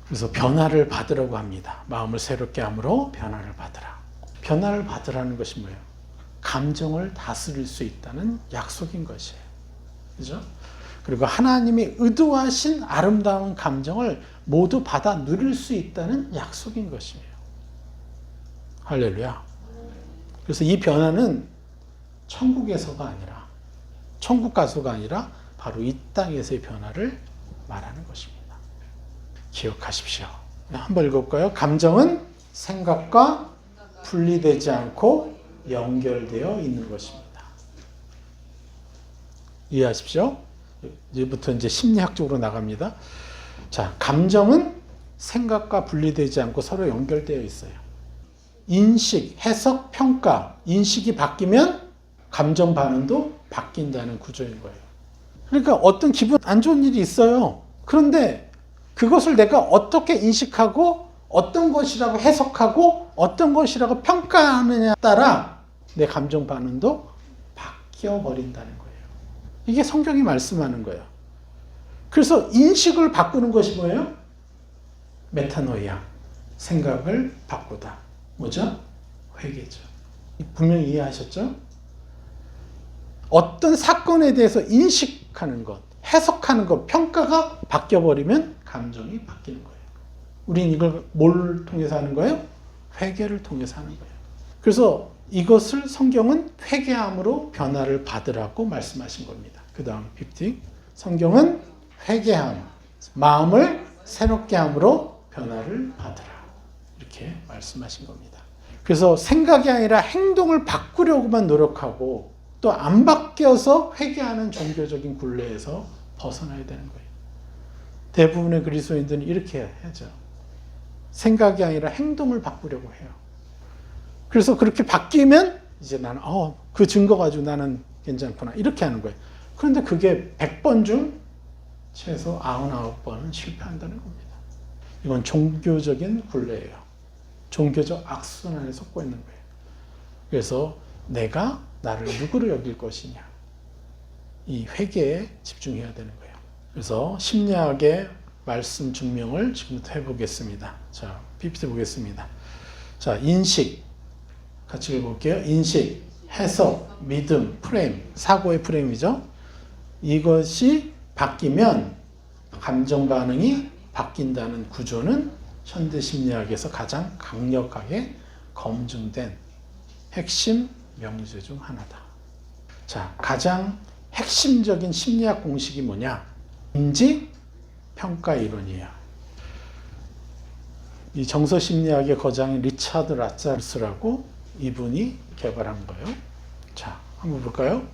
그래서 변화를 받으라고 합니다. 마음을 새롭게 함으로 변화를 받으라. 변화를 받으라는 것이 뭐예요? 감정을 다스릴 수 있다는 약속인 것이에요. 그죠? 그리고 하나님이 의도하신 아름다운 감정을 모두 받아 누릴 수 있다는 약속인 것이에요. 할렐루야. 그래서 이 변화는 천국에서가 아니라, 천국 가서가 아니라 바로 이 땅에서의 변화를 말하는 것입니다. 기억하십시오. 한번 읽어볼까요? 감정은 생각과 분리되지 않고 연결되어 있는 것입니다. 이해하십시오? 이제부터 이제 심리학적으로 나갑니다. 자, 감정은 생각과 분리되지 않고 서로 연결되어 있어요. 인식, 해석, 평가, 인식이 바뀌면 감정 반응도 바뀐다는 구조인 거예요. 그러니까 어떤 기분 안 좋은 일이 있어요. 그런데 그것을 내가 어떻게 인식하고 어떤 것이라고 해석하고 어떤 것이라고 평가하느냐에 따라 내 감정 반응도 바뀌어 버린다는 거예요. 이게 성경이 말씀하는 거예요. 그래서 인식을 바꾸는 것이 뭐예요? 메타노이아, 생각을 바꾸다. 뭐죠? 회개죠. 분명히 이해하셨죠? 어떤 사건에 대해서 인식하는 것, 해석하는 것, 평가가 바뀌어버리면 감정이 바뀌는 거예요. 우린 이걸 뭘 통해서 하는 거예요? 회개를 통해서 하는 거예요. 그래서 이것을 성경은 회개함으로 변화를 받으라고 말씀하신 겁니다. 그 다음 50. 성경은 회개함, 마음을 새롭게 함으로 변화를 받으라. 이렇게 말씀하신 겁니다. 그래서 생각이 아니라 행동을 바꾸려고만 노력하고 또 안 바뀌어서 회개하는 종교적인 굴레에서 벗어나야 되는 거예요. 대부분의 그리스도인들은 이렇게 하죠. 생각이 아니라 행동을 바꾸려고 해요. 그래서 그렇게 바뀌면 이제 나는 그 증거 가지고 나는 괜찮구나 이렇게 하는 거예요. 그런데 그게 100번 중 최소 99번은 실패한다는 겁니다. 이건 종교적인 굴레예요. 종교적 악순환에 속고 있는 거예요. 그래서 내가 나를 누구로 여길 것이냐, 이 회개에 집중해야 되는 거예요. 그래서 심리학의 말씀 증명을 지금부터 해보겠습니다. 자, PPT 보겠습니다. 자, 인식 같이 읽어볼게요. 인식, 해석, 믿음, 프레임, 사고의 프레임이죠. 이것이 바뀌면 감정 반응이 바뀐다는 구조는 현대 심리학에서 가장 강력하게 검증된 핵심 명제 중 하나다. 자, 가장 핵심적인 심리학 공식이 뭐냐? 인지 평가 이론이에요. 이 정서 심리학의 거장인 리차드 라자르스라고 이분이 개발한 거예요. 자, 한번 볼까요?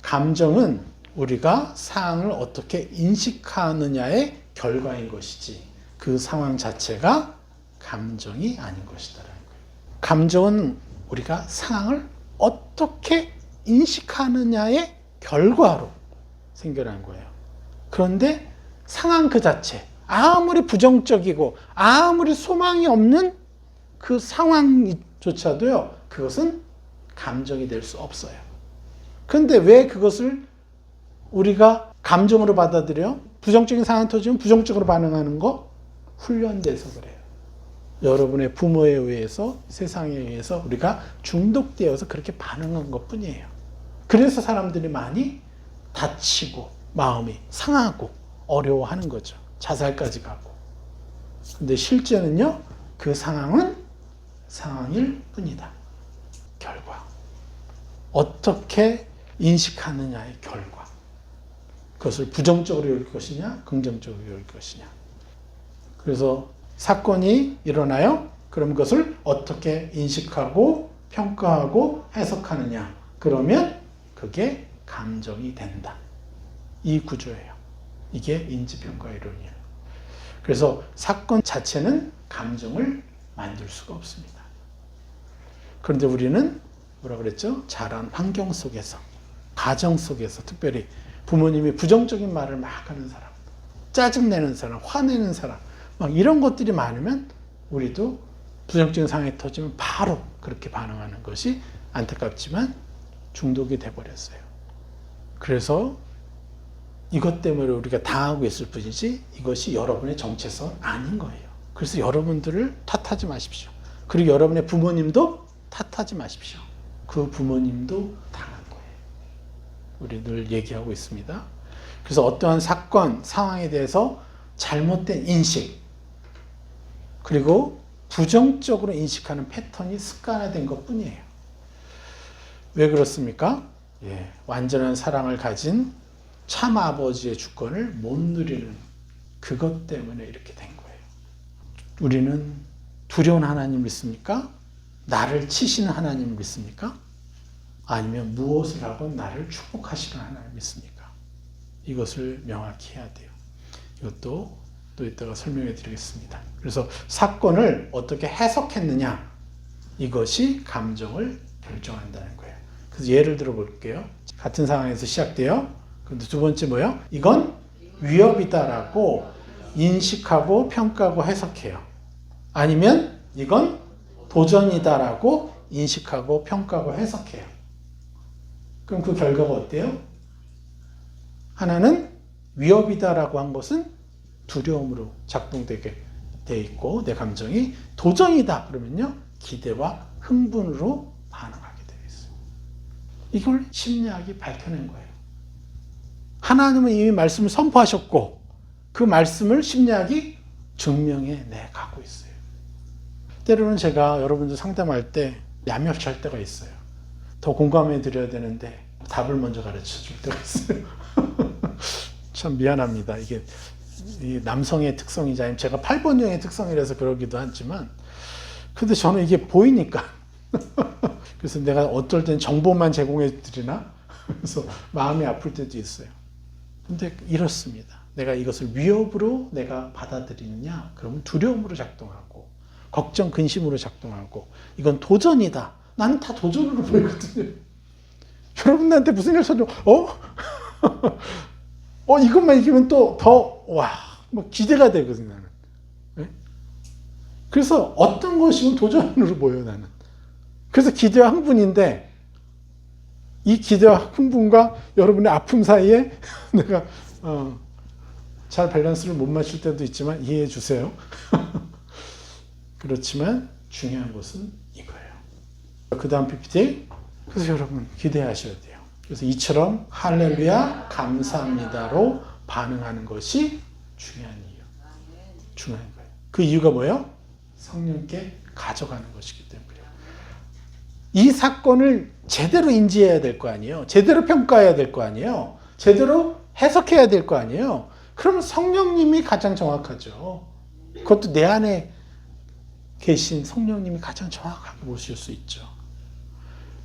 감정은 우리가 사항을 어떻게 인식하느냐의 결과인 것이지 그 상황 자체가 감정이 아닌 것이다라는 거예요. 감정은 우리가 상황을 어떻게 인식하느냐의 결과로 생겨난 거예요. 그런데 상황 그 자체, 아무리 부정적이고 아무리 소망이 없는 그 상황조차도요, 그것은 감정이 될 수 없어요. 그런데 왜 그것을 우리가 감정으로 받아들여? 부정적인 상황이 터지면 부정적으로 반응하는 거 훈련돼서 그래요. 여러분의 부모에 의해서, 세상에 의해서 우리가 중독되어서 그렇게 반응한 것 뿐이에요. 그래서 사람들이 많이 다치고 마음이 상하고 어려워하는 거죠. 자살까지 가고. 근데 실제는요, 그 상황은 상황일 뿐이다. 결과. 어떻게 인식하느냐의 결과. 그것을 부정적으로 여길 것이냐, 긍정적으로 여길 것이냐. 그래서 사건이 일어나요? 그럼 그것을 어떻게 인식하고 평가하고 해석하느냐. 그러면 그게 감정이 된다. 이 구조예요. 이게 인지평가 이론이에요. 그래서 사건 자체는 감정을 만들 수가 없습니다. 그런데 우리는 뭐라 그랬죠? 자란 환경 속에서, 가정 속에서, 특별히 부모님이 부정적인 말을 막 하는 사람, 짜증내는 사람, 화내는 사람, 막 이런 것들이 많으면 우리도 부정적인 상황이 터지면 바로 그렇게 반응하는 것이 안타깝지만 중독이 돼버렸어요. 그래서 이것 때문에 우리가 당하고 있을 뿐이지 이것이 여러분의 정체성 아닌 거예요. 그래서 여러분들을 탓하지 마십시오. 그리고 여러분의 부모님도 탓하지 마십시오. 그 부모님도 당한 거예요. 우리 늘 얘기하고 있습니다. 그래서 어떠한 사건, 상황에 대해서 잘못된 인식, 그리고 부정적으로 인식하는 패턴이 습관화된 것 뿐이에요. 왜 그렇습니까? 완전한 사랑을 가진 참 아버지의 주권을 못 누리는 그것 때문에 이렇게 된 거예요. 우리는 두려운 하나님 믿습니까? 나를 치시는 하나님 믿습니까? 아니면 무엇을 하고 나를 축복하시는 하나님 믿습니까? 이것을 명확히 해야 돼요. 이것도 또 이따가 설명해 드리겠습니다. 그래서 사건을 어떻게 해석했느냐, 이것이 감정을 결정한다는 거예요. 그래서 예를 들어 볼게요. 같은 상황에서 시작돼요. 근데 두 번째 뭐예요? 이건 위협이다라고 인식하고 평가하고 해석해요. 아니면 이건 도전이다라고 인식하고 평가하고 해석해요. 그럼 그 결과가 어때요? 하나는 위협이다라고 한 것은 두려움으로 작동되게 돼 있고, 내 감정이 도전이다 그러면요, 기대와 흥분으로 반응하게 되어 있어요. 이걸 심리학이 밝혀낸 거예요. 하나님은 이미 말씀을 선포하셨고 그 말씀을 심리학이 증명해 내가고 있어요. 때로는 제가 여러분들 상담할 때 야멸할 때가 있어요. 더 공감해 드려야 되는데 답을 먼저 가르쳐 줄 때가 있어요. 참 미안합니다. 이게 이 남성의 특성이자 제가 8번형의 특성이라서 그러기도 하지만, 근데 저는 이게 보이니까 그래서 내가 어떨 땐 정보만 제공해 드리나 그래서 마음이 아플 때도 있어요. 근데 이렇습니다. 내가 이것을 위협으로 내가 받아들이느냐, 그러면 두려움으로 작동하고 걱정, 근심으로 작동하고, 이건 도전이다. 나는 다 도전으로 보이거든요. 여러분들한테 무슨 일 써도 이것만 이기면 또 더 기대가 되거든요, 나는. 네? 그래서 어떤 것이면 도전으로 보여요, 나는. 그래서 기대와 흥분인데, 이 기대와 흥분과 여러분의 아픔 사이에 내가 잘 밸런스를 못 맞출 때도 있지만 이해해 주세요. 그렇지만 중요한 것은 이거예요. 그 다음 PPT. 그래서 여러분 기대하셔야 돼요. 그래서 이처럼 할렐루야 감사합니다로 반응하는 것이 중요한 이유. 중요한 거예요. 그 이유가 뭐예요? 성령께 가져가는 것이기 때문이에요. 이 사건을 제대로 인지해야 될 거 아니에요. 제대로 평가해야 될 거 아니에요. 제대로 해석해야 될 거 아니에요. 그러면 성령님이 가장 정확하죠. 그것도 내 안에 계신 성령님이 가장 정확하게 보실 수 있죠.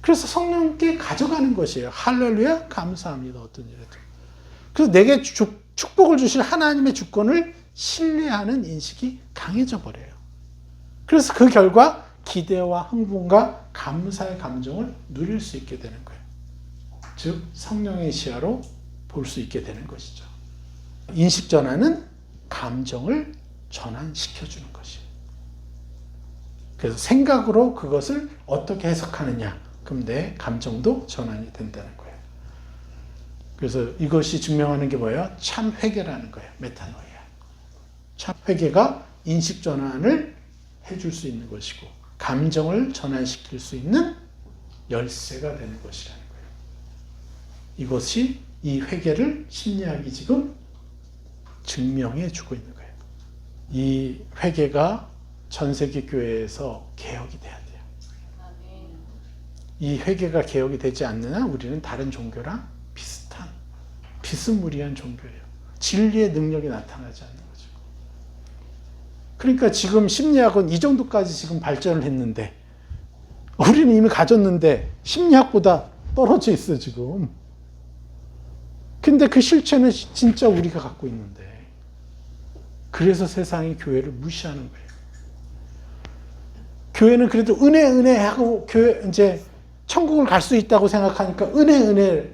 그래서 성령께 가져가는 것이에요. 할렐루야 감사합니다. 어떤 일에도. 그래서 내게 축복을 주실 하나님의 주권을 신뢰하는 인식이 강해져 버려요. 그래서 그 결과 기대와 흥분과 감사의 감정을 누릴 수 있게 되는 거예요. 즉 성령의 시야로 볼 수 있게 되는 것이죠. 인식 전환은 감정을 전환시켜주는 것이에요. 그래서 생각으로 그것을 어떻게 해석하느냐, 그럼 내 감정도 전환이 된다는 거예요. 그래서 이것이 증명하는 게 뭐예요? 참 회개라는 거예요. 메타노이아. 참 회개가 인식 전환을 해줄 수 있는 것이고 감정을 전환시킬 수 있는 열쇠가 되는 것이라는 거예요. 이것이 이 회개를 심리학이 지금 증명해 주고 있는 거예요. 이 회개가 전 세계 교회에서 개혁이 돼야 돼요. 이 회개가 개혁이 되지 않는 한 우리는 다른 종교랑 비슷한 비스무리한 종교예요. 진리의 능력이 나타나지 않는 거죠. 그러니까 지금 심리학은 이 정도까지 지금 발전을 했는데 우리는 이미 가졌는데 심리학보다 떨어져 있어 지금. 근데 그 실체는 진짜 우리가 갖고 있는데 그래서 세상이 교회를 무시하는 거예요. 교회는 그래도 은혜 하고 교회 이제 천국을 갈 수 있다고 생각하니까 은혜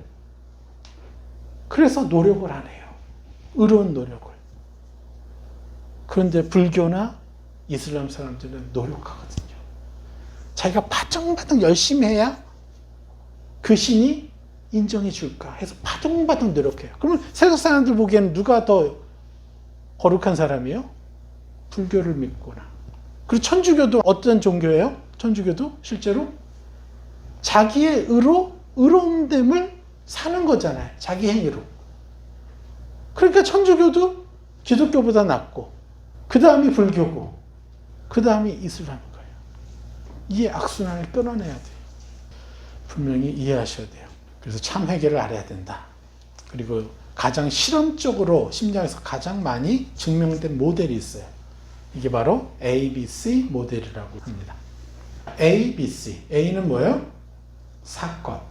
그래서 노력을 안 해요. 의로운 노력을. 그런데 불교나 이슬람 사람들은 노력하거든요. 자기가 바둥바둥 열심히 해야 그 신이 인정해 줄까 해서 바둥바둥 노력해요. 그러면 세상 사람들 보기에는 누가 더 거룩한 사람이에요? 불교를 믿거나. 그리고 천주교도 어떤 종교예요? 천주교도 실제로 자기의 의로움됨을 사는 거잖아요. 자기 행위로. 그러니까 천주교도 기독교보다 낫고, 그 다음이 불교고, 그 다음이 이슬람인 거예요. 이 악순환을 끊어내야 돼요. 분명히 이해하셔야 돼요. 그래서 참 회계를 알아야 된다. 그리고 가장 실험적으로 심리학에서 가장 많이 증명된 모델이 있어요. 이게 바로 ABC 모델이라고 합니다. ABC. A는 뭐예요? 사건.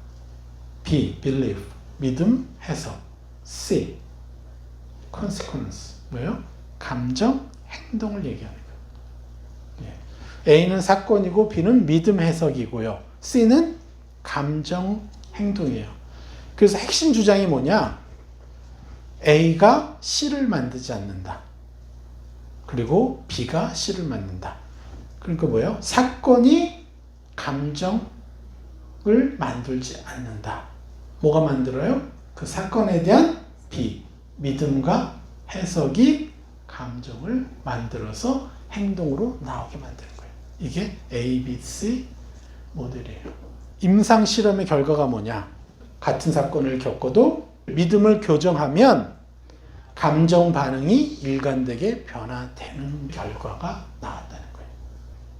B. belief. 믿음, 해석. C. consequence. 뭐예요? 감정, 행동을 얘기하는 거예요. A는 사건이고 B는 믿음, 해석이고요. C는 감정, 행동이에요. 그래서 핵심 주장이 뭐냐? A가 C를 만들지 않는다. 그리고 B가 C를 만든다. 그러니까 뭐예요? 사건이 감정을 만들지 않는다. 뭐가 만들어요? 그 사건에 대한 B, 믿음과 해석이 감정을 만들어서 행동으로 나오게 만드는 거예요. 이게 ABC 모델이에요. 임상 실험의 결과가 뭐냐? 같은 사건을 겪어도 믿음을 교정하면 감정 반응이 일관되게 변화되는 결과가 나왔다는 거예요.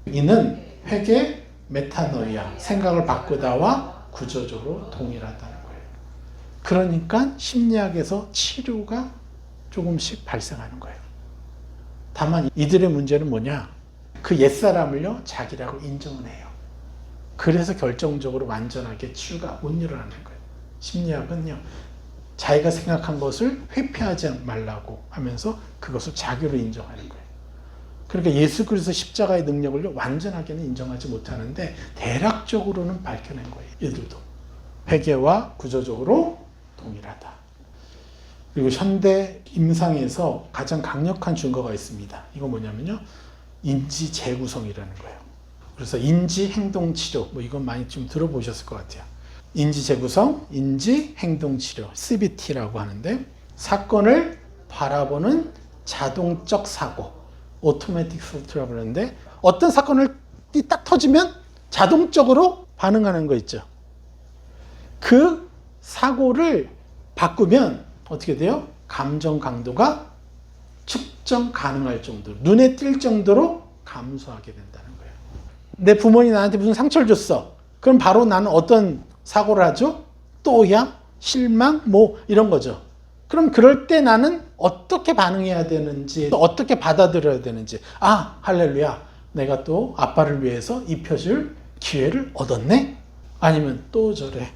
이는 회계, 메타노이아, 생각을 바꾸다와 구조적으로 동일하다는 거예요. 그러니까 심리학에서 치료가 조금씩 발생하는 거예요. 다만 이들의 문제는 뭐냐? 그 옛사람을요, 자기라고 인정을 해요. 그래서 결정적으로 완전하게 치유가 못 일어나는 거예요. 심리학은요, 자기가 생각한 것을 회피하지 말라고 하면서 그것을 자기로 인정하는 거예요. 그러니까 예수 그리스도 십자가의 능력을 완전하게는 인정하지 못하는데 대략적으로는 밝혀낸 거예요. 얘들도. 회계와 구조적으로 동일하다. 그리고 현대 임상에서 가장 강력한 증거가 있습니다. 이거 뭐냐면요, 인지 재구성이라는 거예요. 그래서 인지 행동 치료, 뭐 이건 많이 좀 들어보셨을 것 같아요. 인지 재구성, 인지 행동 치료, CBT라고 하는데, 사건을 바라보는 자동적 사고, 오토매틱 소프트라고 하는데, 어떤 사건을 딱 터지면 자동적으로 반응하는 거 있죠. 그 사고를 바꾸면 어떻게 돼요? 감정 강도가 측정 가능할 정도로, 눈에 띌 정도로 감소하게 된다는 거예요. 내 부모님이 나한테 무슨 상처를 줬어. 그럼 바로 나는 어떤 사고를 하죠? 또야, 실망, 뭐 이런 거죠. 그럼 그럴 때 나는 어떻게 반응해야 되는지, 어떻게 받아들여야 되는지, 아, 할렐루야, 내가 또 아빠를 위해서 입혀줄 기회를 얻었네? 아니면 또 저래.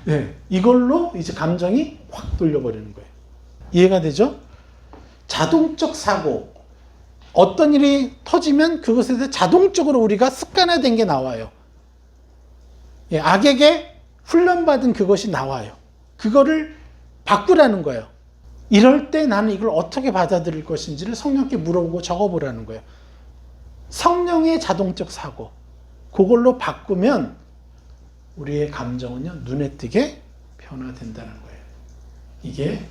네, 이걸로 이제 감정이 확 돌려버리는 거예요. 이해가 되죠? 자동적 사고. 어떤 일이 터지면 그것에 대해 자동적으로 우리가 습관화된 게 나와요. 예, 악에게 훈련받은 그것이 나와요. 그거를 바꾸라는 거예요. 이럴 때 나는 이걸 어떻게 받아들일 것인지를 성령께 물어보고 적어보라는 거예요. 성령의 자동적 사고. 그걸로 바꾸면 우리의 감정은요, 눈에 띄게 변화된다는 거예요. 이게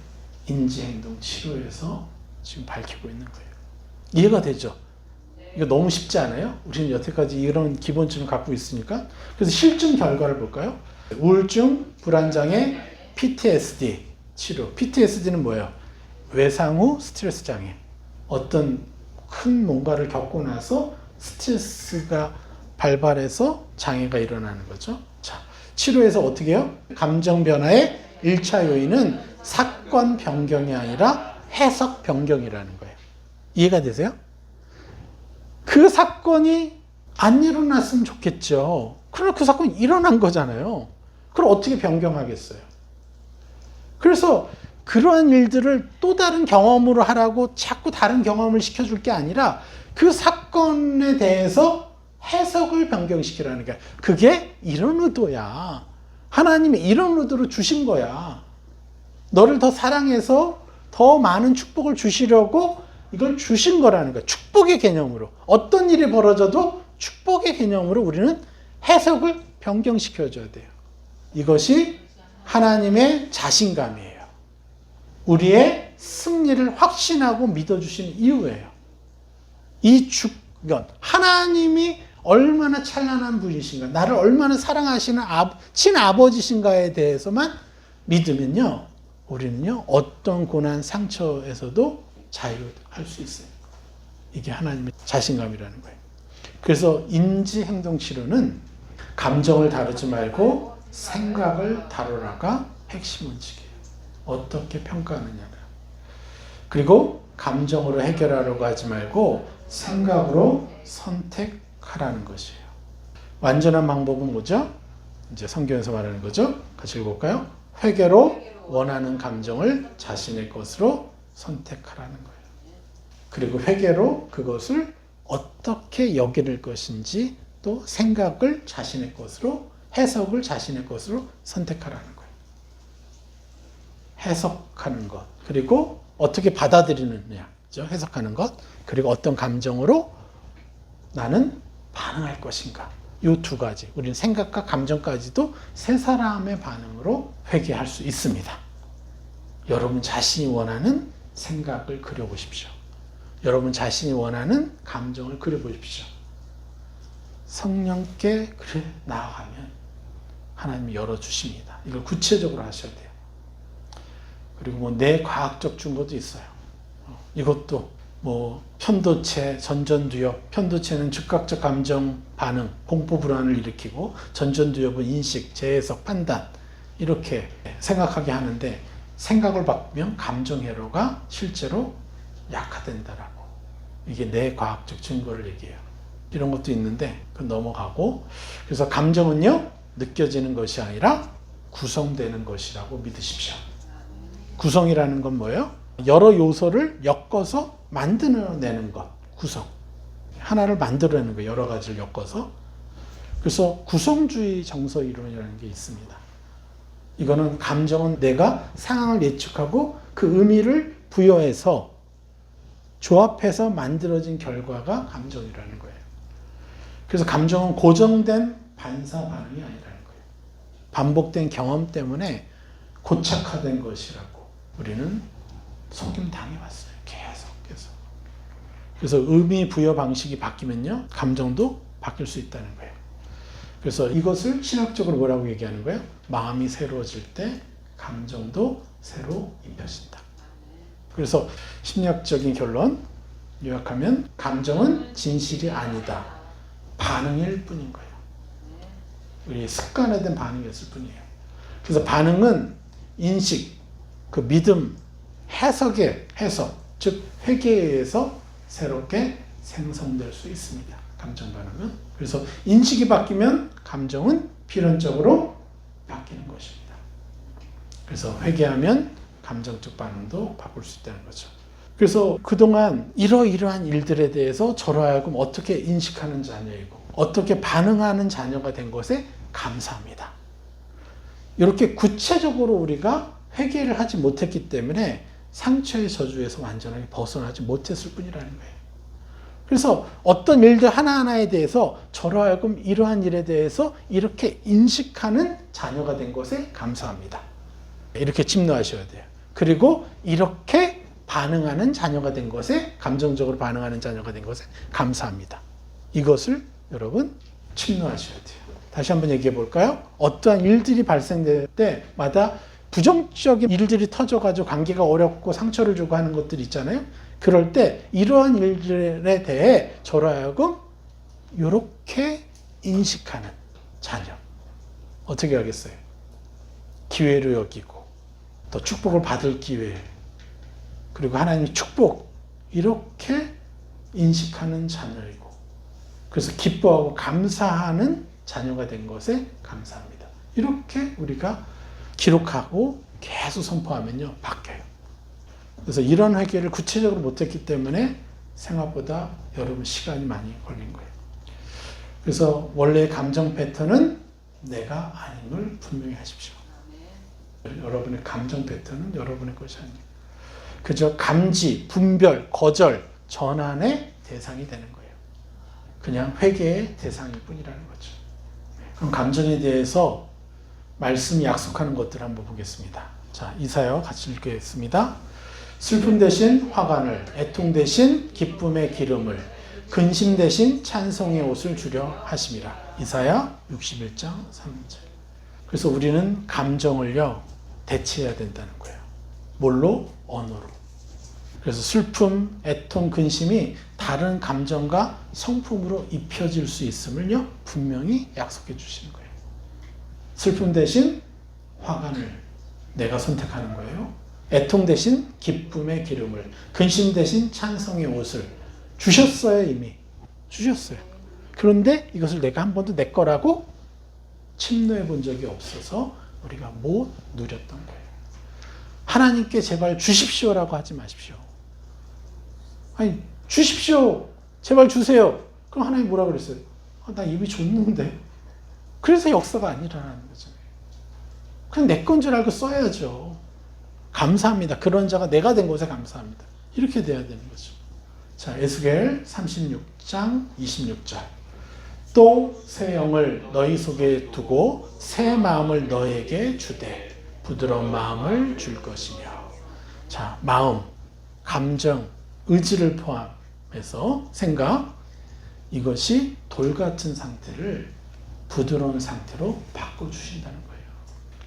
인지행동 치료에서 지금 밝히고 있는 거예요. 이해가 되죠? 이거 너무 쉽지 않아요? 우리는 여태까지 이런 기본점을 갖고 있으니까. 그래서 실증 결과를 볼까요? 우울증, 불안장애, PTSD 치료. PTSD는 뭐예요? 외상 후 스트레스 장애. 어떤 큰 뭔가를 겪고 나서 스트레스가 발발해서 장애가 일어나는 거죠. 자, 치료에서 어떻게 해요? 감정 변화의 1차 요인은 사건 변경이 아니라 해석 변경이라는 거예요. 이해가 되세요? 그 사건이 안 일어났으면 좋겠죠. 그러나 그 사건이 일어난 거잖아요. 그럼 어떻게 변경하겠어요? 그래서 그러한 일들을 또 다른 경험으로 하라고 자꾸 다른 경험을 시켜줄 게 아니라 그 사건에 대해서 해석을 변경시키라는 거야. 그게 이런 의도야. 하나님이 이런 의도로 주신 거야. 너를 더 사랑해서 더 많은 축복을 주시려고 이걸 주신 거라는 거야. 축복의 개념으로. 어떤 일이 벌어져도 축복의 개념으로 우리는 해석을 변경시켜줘야 돼요. 이것이 하나님의 자신감이에요. 우리의 승리를 확신하고 믿어주시는 이유예요. 이 주권, 하나님이 얼마나 찬란한 분이신가, 나를 얼마나 사랑하시는 친아버지신가에 대해서만 믿으면요, 우리는요, 어떤 고난, 상처에서도 자유할 수 있어요. 이게 하나님의 자신감이라는 거예요. 그래서 인지행동치료는 감정을 다루지 말고 생각을 다루라가 핵심 원칙이에요. 어떻게 평가하느냐를. 그리고 감정으로 해결하려고 하지 말고 생각으로 선택하라는 것이에요. 완전한 방법은 뭐죠? 이제 성경에서 말하는 거죠. 같이 읽어볼까요? 회개로 원하는 감정을 자신의 것으로 선택하라는 거예요. 그리고 회개로 그것을 어떻게 여길 것인지, 또 생각을 자신의 것으로, 해석을 자신의 것으로 선택하라는 거예요. 해석하는 것, 그리고 어떻게 받아들이느냐, 그죠? 해석하는 것, 그리고 어떤 감정으로 나는 반응할 것인가. 이 두 가지, 우리는 생각과 감정까지도 세 사람의 반응으로 회개할 수 있습니다. 여러분 자신이 원하는 생각을 그려보십시오. 여러분 자신이 원하는 감정을 그려보십시오. 성령께 그래 나아가면 하나님이 열어주십니다. 이걸 구체적으로 하셔야 돼요. 그리고 뭐 뇌과학적 증거도 있어요. 이것도 뭐 편도체, 전전두엽, 편도체는 즉각적 감정 반응, 공포 불안을 일으키고, 전전두엽은 인식, 재해석, 판단, 이렇게 생각하게 하는데, 생각을 바꾸면 감정 회로가 실제로 약화된다라고. 이게 뇌과학적 증거를 얘기해요. 이런 것도 있는데 그건 넘어가고, 그래서 감정은요, 느껴지는 것이 아니라 구성되는 것이라고 믿으십시오. 구성이라는 건 뭐예요? 여러 요소를 엮어서 만들어내는 것, 구성. 하나를 만들어내는 거예요. 여러 가지를 엮어서. 그래서 구성주의 정서 이론이라는 게 있습니다. 이거는 감정은 내가 상황을 예측하고 그 의미를 부여해서 조합해서 만들어진 결과가 감정이라는 거예요. 그래서 감정은 고정된 반사 반응이 아니라는 거예요. 반복된 경험 때문에 고착화된 것이라고 우리는 속임 당해왔어요. 계속. 그래서 의미 부여 방식이 바뀌면요, 감정도 바뀔 수 있다는 거예요. 그래서 이것을 신학적으로 뭐라고 얘기하는 거예요? 마음이 새로워질 때 감정도 새로 입혀진다. 그래서 심리학적인 결론 요약하면 감정은 진실이 아니다. 반응일 뿐인 거예요. 우리 습관화된 반응이었을 뿐이에요. 그래서 반응은 인식, 그 믿음, 해석의 해석, 즉 회개에 의해서 새롭게 생성될 수 있습니다. 감정 반응은. 그래서 인식이 바뀌면 감정은 필연적으로 바뀌는 것입니다. 그래서 회개하면 감정적 반응도 바꿀 수 있다는 거죠. 그래서 그동안 이러이러한 일들에 대해서 저로 하여금 어떻게 인식하는 자녀이고 어떻게 반응하는 자녀가 된 것에 감사합니다. 이렇게 구체적으로 우리가 회개를 하지 못했기 때문에 상처의 저주에서 완전하게 벗어나지 못했을 뿐이라는 거예요. 그래서 어떤 일들 하나하나에 대해서 저로 하여금 이러한 일에 대해서 이렇게 인식하는 자녀가 된 것에 감사합니다. 이렇게 침노하셔야 돼요. 그리고 이렇게 반응하는 자녀가 된 것에, 감정적으로 반응하는 자녀가 된 것에 감사합니다. 이것을 여러분 침노하셔야 돼요. 다시 한번 얘기해 볼까요? 어떠한 일들이 발생될 때마다 부정적인 일들이 터져가지고 관계가 어렵고 상처를 주고 하는 것들이 있잖아요. 그럴 때 이러한 일들에 대해 저로 하여금 이렇게 인식하는 자녀. 어떻게 하겠어요? 기회로 여기고 또 축복을 받을 기회, 그리고 하나님의 축복, 이렇게 인식하는 자녀이고, 그래서 기뻐하고 감사하는 자녀가 된 것에 감사합니다. 이렇게 우리가 기록하고 계속 선포하면요, 바뀌어요. 그래서 이런 회개를 구체적으로 못했기 때문에 생각보다 여러분 시간이 많이 걸린 거예요. 그래서 원래의 감정 패턴은 내가 아님을 분명히 하십시오. 여러분의 감정 패턴은 여러분의 것이 아니에요. 그저 감지, 분별, 거절, 전환의 대상이 되는 거예요. 그냥 회개의 대상일 뿐이라는 거죠. 그럼 감정에 대해서 말씀이 약속하는 것들을 한번 보겠습니다. 자, 이사야 같이 읽겠습니다. 슬픔 대신 화관을, 애통 대신 기쁨의 기름을, 근심 대신 찬송의 옷을 주려 하심이라. 이사야 61장 3절. 그래서 우리는 감정을요 대체해야 된다는 거예요. 뭘로? 언어로. 그래서 슬픔, 애통, 근심이 다른 감정과 성품으로 입혀질 수 있음을요 분명히 약속해 주시는 거예요. 슬픔 대신 화관을 내가 선택하는 거예요. 애통 대신 기쁨의 기름을, 근심 대신 찬송의 옷을 주셨어요. 이미 주셨어요. 그런데 이것을 내가 한 번도 내 거라고 침노해 본 적이 없어서 우리가 못 누렸던 거예요. 하나님께 제발 주십시오라고 하지 마십시오. 아니 주십시오, 제발 주세요. 그럼 하나님 뭐라 그랬어요? 나 이미 줬는데. 그래서 역사가 안 일어나는 거잖아요. 그냥 내 건 줄 알고 써야죠. 감사합니다. 그런 자가 내가 된 것에 감사합니다. 이렇게 돼야 되는 거죠. 자, 에스겔 36장 26절. 또 새 영을 너희 속에 두고 새 마음을 너에게 주되 부드러운 마음을 줄 것이며. 자, 마음, 감정, 의지를 포함해서 생각, 이것이 돌 같은 상태를 부드러운 상태로 바꿔주신다는 거예요.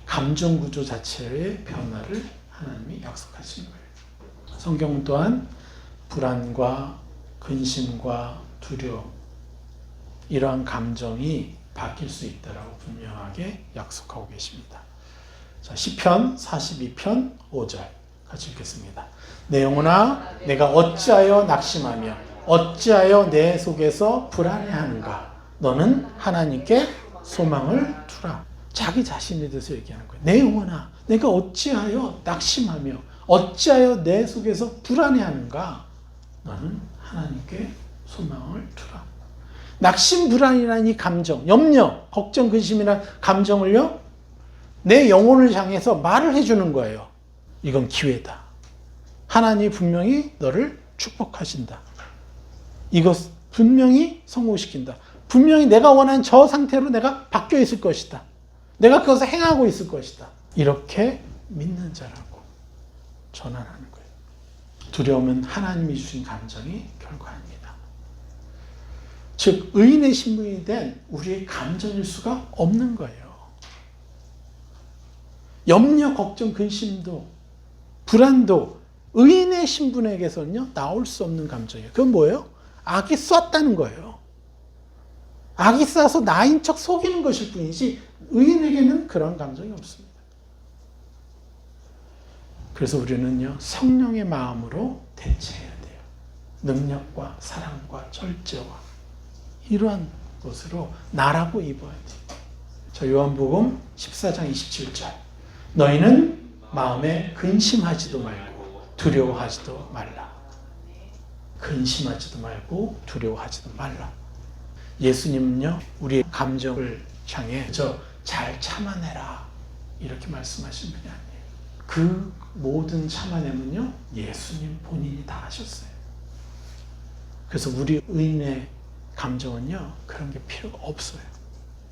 감정 구조 자체의 변화를 하나님이 약속하신 거예요. 성경은 또한 불안과 근심과 두려움, 이러한 감정이 바뀔 수 있다라고 분명하게 약속하고 계십니다. 자, 시편 42편 5절 같이 읽겠습니다. 내 영혼아, 내가 어찌하여 낙심하며 어찌하여 내 속에서 불안해하는가? 너는 하나님께 소망을 두라. 자기 자신에 대해서 얘기하는 거예요. 내 영혼아, 내가 어찌하여 낙심하며 어찌하여 내 속에서 불안해하는가? 너는 하나님께 소망을 두라. 낙심, 불안이라는 이 감정, 염려, 걱정, 근심이라는 감정을요, 내 영혼을 향해서 말을 해주는 거예요. 이건 기회다. 하나님이 분명히 너를 축복하신다. 이것 분명히 성공시킨다. 분명히 내가 원하는 저 상태로 내가 바뀌어 있을 것이다. 내가 그것을 행하고 있을 것이다. 이렇게 믿는 자라고 전환하는 거예요. 두려움은 하나님이 주신 감정이 결과입니다. 즉 의인의 신분이 된 우리의 감정일 수가 없는 거예요. 염려, 걱정, 근심도 불안도 의인의 신분에게서는요 나올 수 없는 감정이에요. 그건 뭐예요? 악이 쐈다는 거예요. 악이 쏴서 나인 척 속이는 것일 뿐이지 의인에게는 그런 감정이 없습니다. 그래서 우리는요 성령의 마음으로 대체해야 돼요. 능력과 사랑과 절제와 이러한 것으로 나라고 입어야 돼요. 자, 요한복음 14장 27절. 너희는 마음에 근심하지도 말고 두려워하지도 말라. 근심하지도 말고 두려워하지도 말라. 예수님은요 우리의 감정을 향해 잘 참아내라 이렇게 말씀하신 분이 아니에요. 그 모든 참아냄은요 예수님 본인이 다 하셨어요. 그래서 우리 의인의 감정은요 그런 게 필요가 없어요.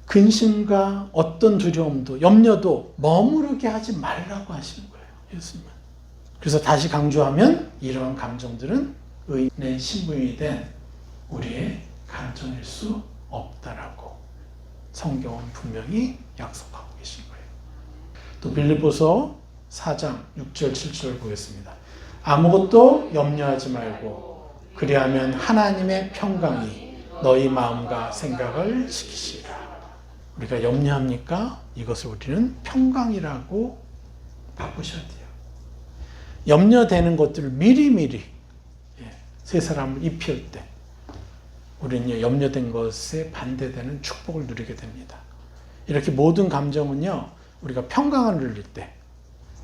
근심과 어떤 두려움도 염려도 머무르게 하지 말라고 하시는 거예요. 예수님은. 그래서 다시 강조하면 이러한 감정들은 의인의 신분이 된 우리의 감정일 수 없다라고 성경은 분명히 약속하고 계신 거예요. 또 빌립보서 4장 6절 7절 보겠습니다. 아무것도 염려하지 말고 그리하면 하나님의 평강이 너희 마음과 생각을 지키시리라. 우리가 염려합니까? 이것을 우리는 평강이라고 바꾸셔야 돼요. 염려되는 것들을 미리미리 세 사람을 입힐 때 우리는 염려된 것에 반대되는 축복을 누리게 됩니다. 이렇게 모든 감정은요 우리가 평강을 누릴 때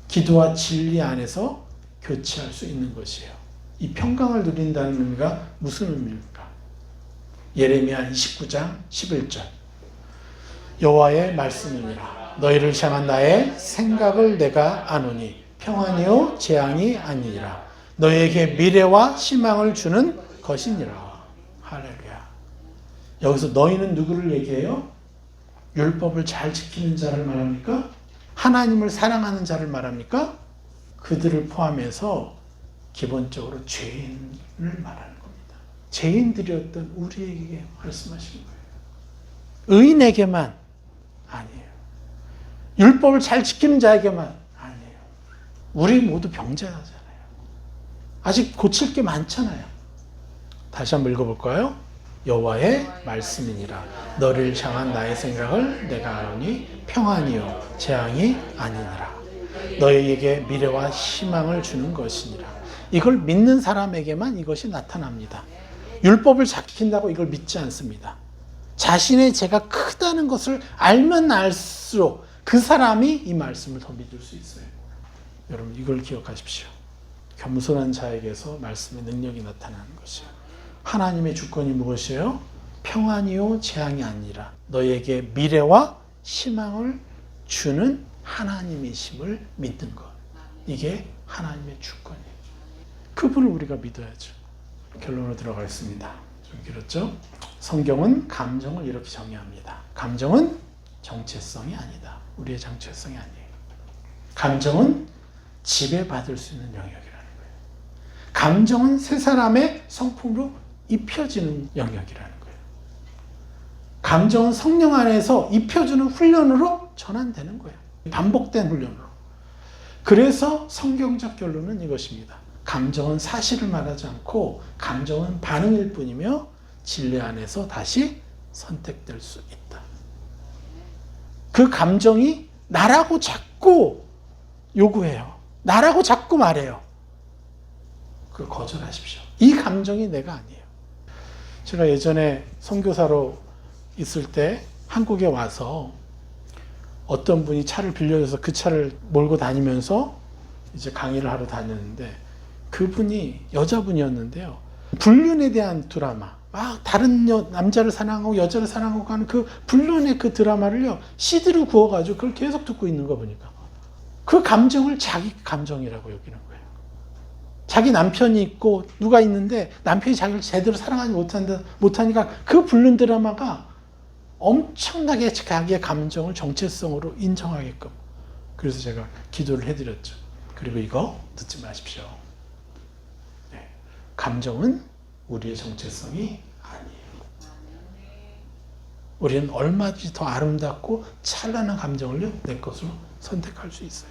기도와 진리 안에서 교체할 수 있는 것이에요. 이 평강을 누린다는 의미가 무슨 의미입니까? 예레미야 29장 11절. 여호와의 말씀이니라. 너희를 향한 나의 생각을 내가 아노니 평안이요 재앙이 아니니라. 너희에게 미래와 희망을 주는 것이니라. 할렐루야. 여기서 너희는 누구를 얘기해요? 율법을 잘 지키는 자를 말합니까? 하나님을 사랑하는 자를 말합니까? 그들을 포함해서 기본적으로 죄인을 말하는 겁니다. 죄인들이었던 우리에게 말씀하신 거예요. 의인에게만 아니에요. 율법을 잘 지키는 자에게만 아니에요. 우리 모두 병자잖아요. 아직 고칠 게 많잖아요. 다시 한번 읽어볼까요? 여호와의 말씀이니라. 너를 향한 나의 생각을 내가 아노니 평안이요 재앙이 아니니라. 너희에게 미래와 희망을 주는 것이니라. 이걸 믿는 사람에게만 이것이 나타납니다. 율법을 지킨다고 이걸 믿지 않습니다. 자신의 죄가 크다는 것을 알면 알수록 그 사람이 이 말씀을 더 믿을 수 있어요. 여러분 이걸 기억하십시오. 겸손한 자에게서 말씀의 능력이 나타나는 것이에요. 하나님의 주권이 무엇이에요? 평안이요 재앙이 아니라 너희에게 미래와 희망을 주는 하나님이심을 믿는 것. 이게 하나님의 주권이에요. 그분을 우리가 믿어야죠. 결론으로 들어가겠습니다. 좀 길었죠? 성경은 감정을 이렇게 정의합니다. 감정은 정체성이 아니다. 우리의 정체성이 아니에요. 감정은 지배받을 수 있는 영역이라는 거예요. 감정은 세 사람의 성품으로 입혀지는 영역이라는 거예요. 감정은 성령 안에서 입혀주는 훈련으로 전환되는 거예요. 반복된 훈련으로. 그래서 성경적 결론은 이것입니다. 감정은 사실을 말하지 않고 감정은 반응일 뿐이며 진리 안에서 다시 선택될 수 있다. 그 감정이 나라고 자꾸 요구해요. 나라고 자꾸 말해요. 그걸 거절하십시오. 이 감정이 내가 아니에요. 제가 예전에 선교사로 있을 때 한국에 와서 어떤 분이 차를 빌려줘서 그 차를 몰고 다니면서 이제 강의를 하러 다녔는데 그분이 여자분이었는데요. 불륜에 대한 드라마, 막 다른 남자를 사랑하고 여자를 사랑하고 하는 그 불륜의 그 드라마를요, CD로 구워가지고 그걸 계속 듣고 있는 거 보니까 그 감정을 자기 감정이라고 여기는 거예요. 자기 남편이 있고 누가 있는데 남편이 자기를 제대로 사랑하지 못하니까 그 불륜 드라마가 엄청나게 자기의 감정을 정체성으로 인정하게끔. 그래서 제가 기도를 해드렸죠. 그리고 이거 듣지 마십시오. 네. 감정은 우리의 정체성이 아니에요. 우리는 얼마든지 더 아름답고 찬란한 감정을요, 내 것으로 선택할 수 있어요.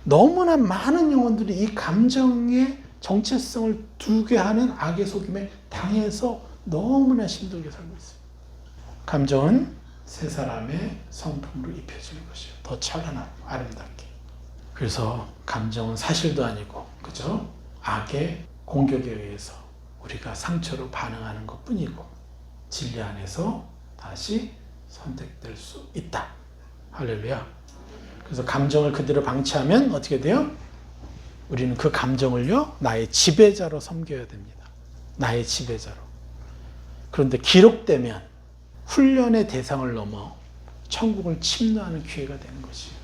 너무나 많은 영혼들이 이 감정의 정체성을 두게 하는 악의 속임에 당해서 너무나 힘들게 살고 있어요. 감정은 세 사람의 성품으로 입혀지는 것이에요. 더 찬란하고 아름답게. 그래서 감정은 사실도 아니고, 그죠? 악의 공격에 의해서 우리가 상처로 반응하는 것 뿐이고, 진리 안에서 다시 선택될 수 있다. 할렐루야. 그래서 감정을 그대로 방치하면 어떻게 돼요? 우리는 그 감정을요, 나의 지배자로 섬겨야 됩니다. 나의 지배자로. 그런데 기록되면 훈련의 대상을 넘어 천국을 침노하는 기회가 되는 것이에요.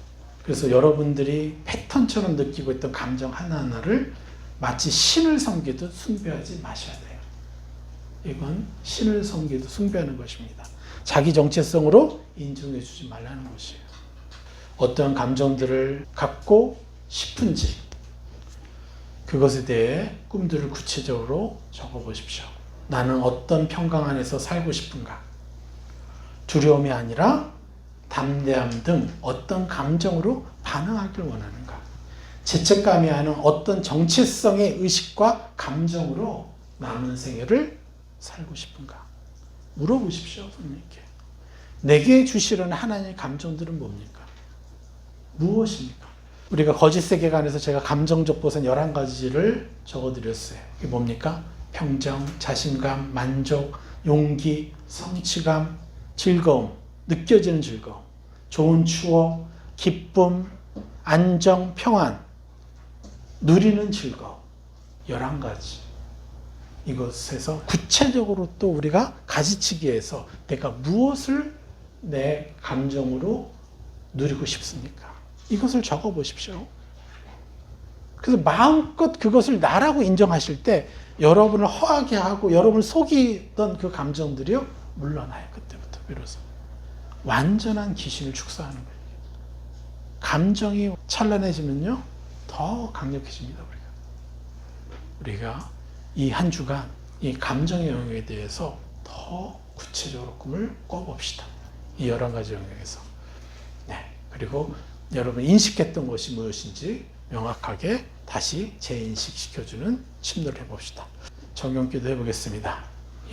그래서 여러분들이 패턴처럼 느끼고 있던 감정 하나하나를 마치 신을 섬기듯 숭배하지 마셔야 돼요. 이건 신을 섬기듯 숭배하는 것입니다. 자기 정체성으로 인정해 주지 말라는 것이에요. 어떤 감정들을 갖고 싶은지 그것에 대해 꿈들을 구체적으로 적어보십시오. 나는 어떤 평강 안에서 살고 싶은가? 두려움이 아니라 담대함 등 어떤 감정으로 반응하길 원하는가? 죄책감이 아닌 어떤 정체성의 의식과 감정으로 남은 생애를 살고 싶은가? 물어보십시오, 선생님께. 내게 주시려는 하나님의 감정들은 뭡니까? 무엇입니까? 우리가 거짓 세계관에서 제가 감정적 보선 11가지를 적어드렸어요. 이게 뭡니까? 평정, 자신감, 만족, 용기, 성취감, 즐거움, 느껴지는 즐거움, 좋은 추억, 기쁨, 안정, 평안, 누리는 즐거움. 11가지. 이것에서 구체적으로 또 우리가 가지치기해서 내가 무엇을 내 감정으로 누리고 싶습니까? 이것을 적어보십시오. 그래서 마음껏 그것을 나라고 인정하실 때 여러분을 허하게 하고 여러분을 속이던 그 감정들이요, 물러나요. 그때부터 비로소. 완전한 귀신을 축사하는 거예요. 감정이 찬란해지면요, 더 강력해집니다. 우리가 이 한 주간 이 감정의 영역에 대해서 더 구체적으로 꿈을 꿔봅시다. 이 11가지 영역에서. 네. 그리고 여러분 인식했던 것이 무엇인지 명확하게 다시 재인식시켜주는 침노를 해봅시다. 정경기도 해보겠습니다.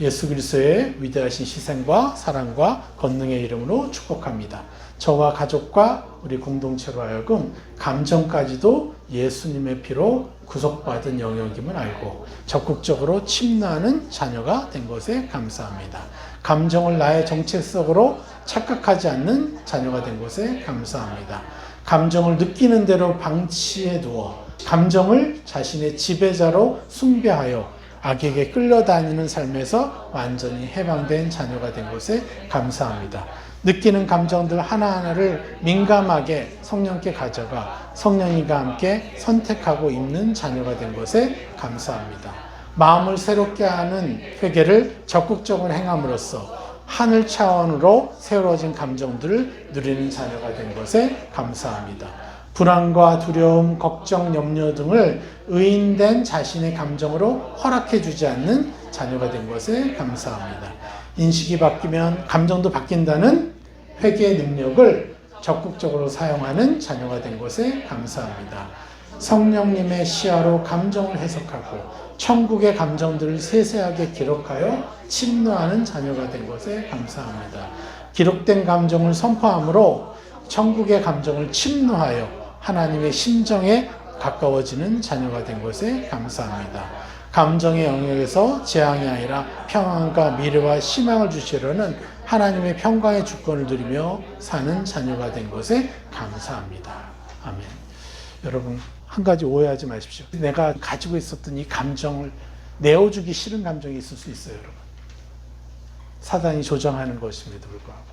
예수 그리스도의 위대하신 희생과 사랑과 권능의 이름으로 축복합니다. 저와 가족과 우리 공동체로 하여금 감정까지도 예수님의 피로 구속받은 영역임을 알고 적극적으로 침노하는 자녀가 된 것에 감사합니다. 감정을 나의 정체성으로 착각하지 않는 자녀가 된 것에 감사합니다. 감정을 느끼는 대로 방치해 두어 감정을 자신의 지배자로 숭배하여 악에게 끌려다니는 삶에서 완전히 해방된 자녀가 된 것에 감사합니다. 느끼는 감정들 하나하나를 민감하게 성령께 가져가 성령님과 함께 선택하고 있는 자녀가 된 것에 감사합니다. 마음을 새롭게 하는 회개를 적극적으로 행함으로써 하늘 차원으로 새로워진 감정들을 누리는 자녀가 된 것에 감사합니다. 불안과 두려움, 걱정, 염려 등을 의인된 자신의 감정으로 허락해 주지 않는 자녀가 된 것에 감사합니다. 인식이 바뀌면 감정도 바뀐다는 회개의 능력을 적극적으로 사용하는 자녀가 된 것에 감사합니다. 성령님의 시야로 감정을 해석하고 천국의 감정들을 세세하게 기록하여 침노하는 자녀가 된 것에 감사합니다. 기록된 감정을 선포함으로 천국의 감정을 침노하여 하나님의 심정에 가까워지는 자녀가 된 것에 감사합니다. 감정의 영역에서 재앙이 아니라 평안과 미래와 희망을 주시려는 하나님의 평강의 주권을 누리며 사는 자녀가 된 것에 감사합니다. 아멘. 여러분 한 가지 오해하지 마십시오. 내가 가지고 있었던 이 감정을 내어주기 싫은 감정이 있을 수 있어요, 여러분. 사단이 조장하는 것임에도 불구하고.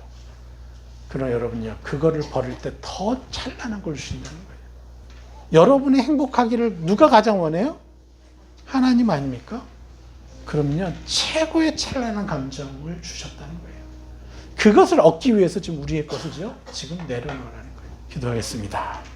그러나 여러분요, 그거를 버릴 때 더 찬란한 걸 주신다는 거예요. 여러분의 행복하기를 누가 가장 원해요? 하나님 아닙니까? 그러면요, 최고의 찬란한 감정을 주셨다는 거예요. 그것을 얻기 위해서 지금 우리의 것을 지금 내려놓으라는 거예요. 기도하겠습니다.